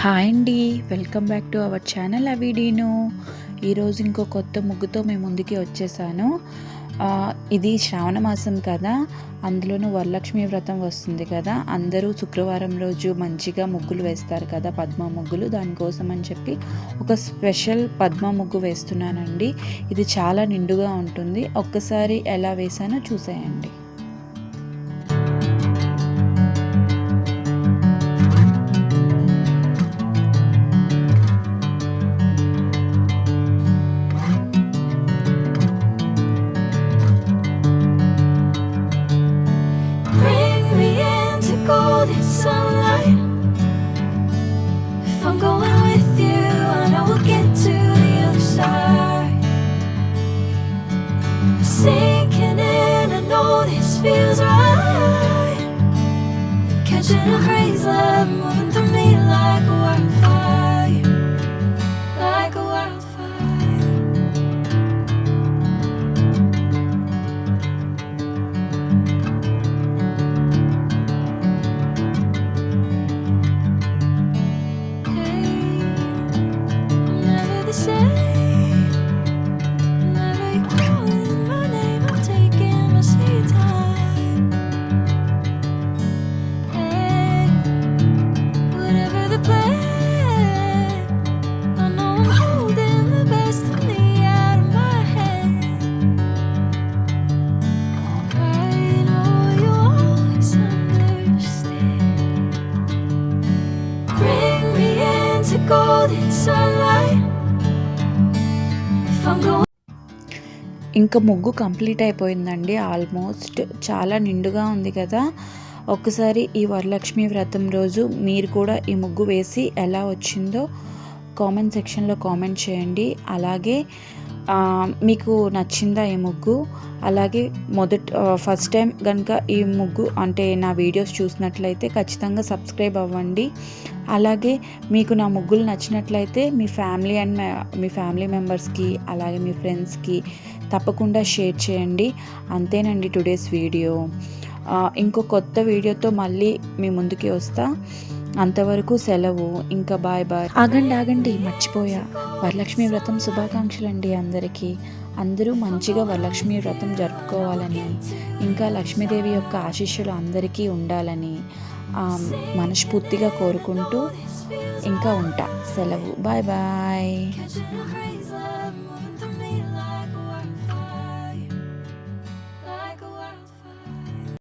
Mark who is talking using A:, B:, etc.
A: Hi అండి. Welcome back to our channel అవిడీను. ఈరోజు ఇంకో కొత్త ముగ్గుతో మేము ముందుకి వచ్చేసాను. ఇది శ్రావణ మాసం కదా, అందులోనూ వరలక్ష్మి వ్రతం వస్తుంది కదా. అందరూ శుక్రవారం రోజు మంచిగా ముగ్గులు వేస్తారు కదా, పద్మ ముగ్గులు. దానికోసం అని చెప్పి ఒక స్పెషల్ పద్మ ముగ్గు వేస్తున్నానండి. ఇది చాలా నిండుగా ఉంటుంది. ఒక్కసారి ఎలా వేసానో చూసేయండి.
B: Sinking in, I know this feels right. Catching a crazy love moving through me like a wildfire, like a wildfire. Hey, I'm never the same.
A: ఇంకా ముగ్గు కంప్లీట్ అయిపోయిందండి. ఆల్మోస్ట్ చాలా నిండుగా ఉంది కదా. ఒక్కసారి ఈ వరలక్ష్మి వ్రతం రోజు మీరు కూడా ఈ ముగ్గు వేసి ఎలా వచ్చిందో కామెంట్ సెక్షన్లో కామెంట్ చేయండి. అలాగే మీకు నచ్చిందా ఈ ముగ్గు? అలాగే ఫస్ట్ టైం కనుక ఈ ముగ్గు అంటే నా వీడియోస్ చూసినట్లయితే ఖచ్చితంగా సబ్స్క్రైబ్ అవ్వండి. అలాగే మీకు నా ముగ్గులు నచ్చినట్లయితే మీ ఫ్యామిలీ మెంబర్స్కి అలాగే మీ ఫ్రెండ్స్కి తప్పకుండా షేర్ చేయండి. అంతేనండి టుడేస్ వీడియో. ఇంకో కొత్త వీడియోతో మళ్ళీ మీ ముందుకి వస్తా. అంతవరకు సెలవు. ఇంకా బాయ్. ఆగండి, మర్చిపోయా. వరలక్ష్మి వ్రతం శుభాకాంక్షలు అండి అందరికీ. అందరూ మంచిగా వరలక్ష్మి వ్రతం జరుపుకోవాలని, ఇంకా లక్ష్మీదేవి యొక్క ఆశీస్సులు అందరికీ ఉండాలని మనస్ఫూర్తిగా కోరుకుంటూ ఇంకా ఉంటా. సెలవు. బాయ్.